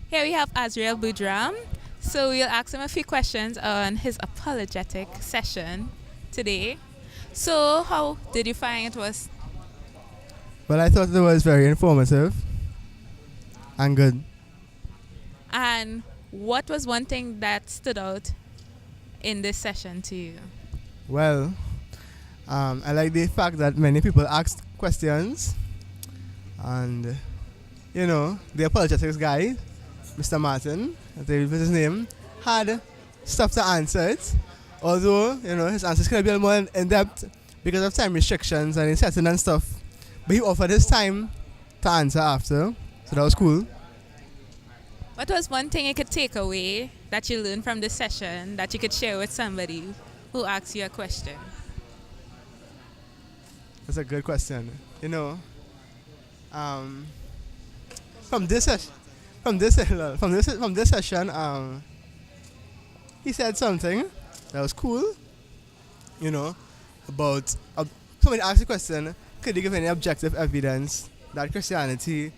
Here we have Azriel Budram. So we'll ask him a few questions on his apologetic session today. So how did you find it was? Well, I thought it was very informative and good. And what was one thing that stood out in this session to you? Well, I like the fact that many people asked questions, and the apologetics guy, Mr. Martin, I think was his name, had stuff to answer it. Although his answers could have been more in depth because of time restrictions and his setting and stuff, but he offered his time to answer after, so that was cool. What was one thing you could take away that you learned from this session that you could share with somebody who asks you a question? That's a good question. Um, from this session, from this session, he said something that was cool. About somebody asked the question: could you give any objective evidence that Christianity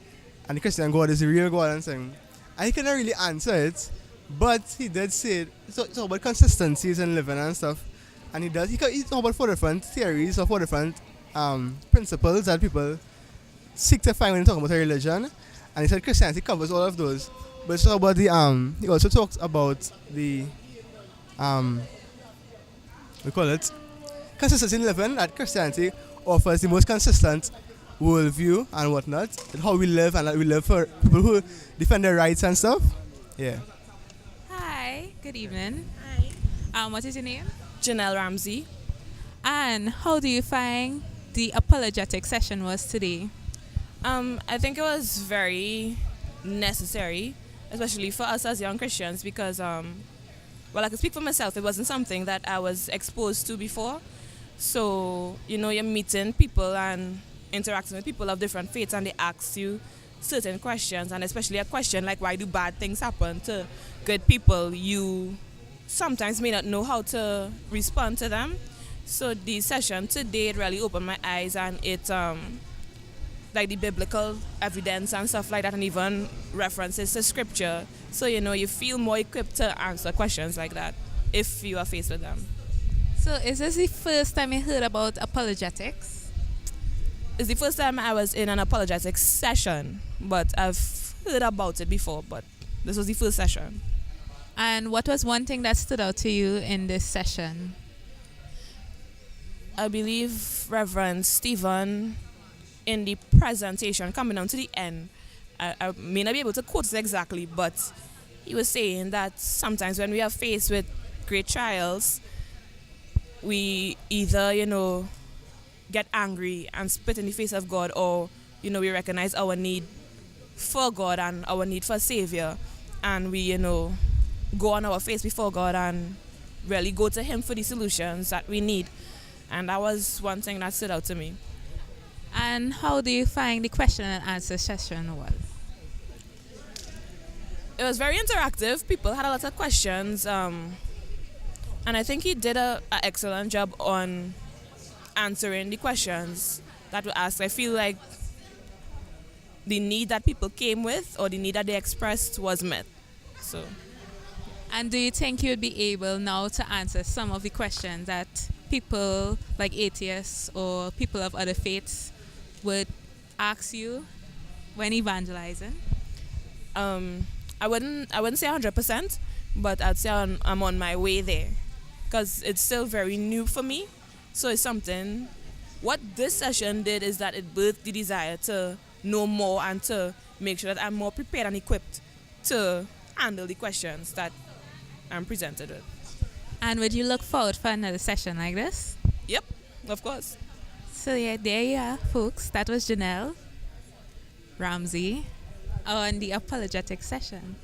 and the Christian God is the real God and thing? And he couldn't really answer it, but he did say it. It's about consistencies in living and stuff. And he talked about four different theories or four different principles that people seek to find when talking about a religion. And he said Christianity covers all of those. But it's about he also talks about the we call it consistency in living, that Christianity offers the most consistent worldview and whatnot, and how we live, and that we live for people who defend their rights and stuff. Yeah. Hi, good evening. Hi. What is your name? Janelle Ramsey. And how do you find the apologetic session was today? I think it was very necessary, especially for us as young Christians, because, well, I can speak for myself. It wasn't something that I was exposed to before. So, you're meeting people and interacting with people of different faiths, and they ask you certain questions, and especially a question like why do bad things happen to good people, you sometimes may not know how to respond to them. So the session today, it really opened my eyes, and it like the biblical evidence and stuff like that, and even references to scripture, so you feel more equipped to answer questions like that if you are faced with them. So is this the first time you heard about apologetics? It's the first time I was in an apologetics session, but I've heard about it before, but this was the first session. And what was one thing that stood out to you in this session? I believe Reverend Stephen, in the presentation coming down to the end, I may not be able to quote it exactly, but he was saying that sometimes when we are faced with great trials, we either, get angry and spit in the face of God, or, we recognize our need for God and our need for a Savior, and we, go on our face before God and really go to Him for the solutions that we need. And that was one thing that stood out to me. And how do you find the question and answer session was? It was very interactive. People had a lot of questions, and I think he did an excellent job on answering the questions that were asked. I feel like the need that people came with, or the need that they expressed, was met. So, And do you think you would be able now to answer some of the questions that people like atheists or people of other faiths would ask you when evangelizing? I wouldn't say 100%, but I'd say I'm on my way there, because it's still very new for me. So it's something. What this session did is that it birthed the desire to know more and to make sure that I'm more prepared and equipped to handle the questions that I'm presented with. And would you look forward for another session like this? Yep, of course. So yeah, there you are, folks. That was Janelle Ramsey on the apologetic session.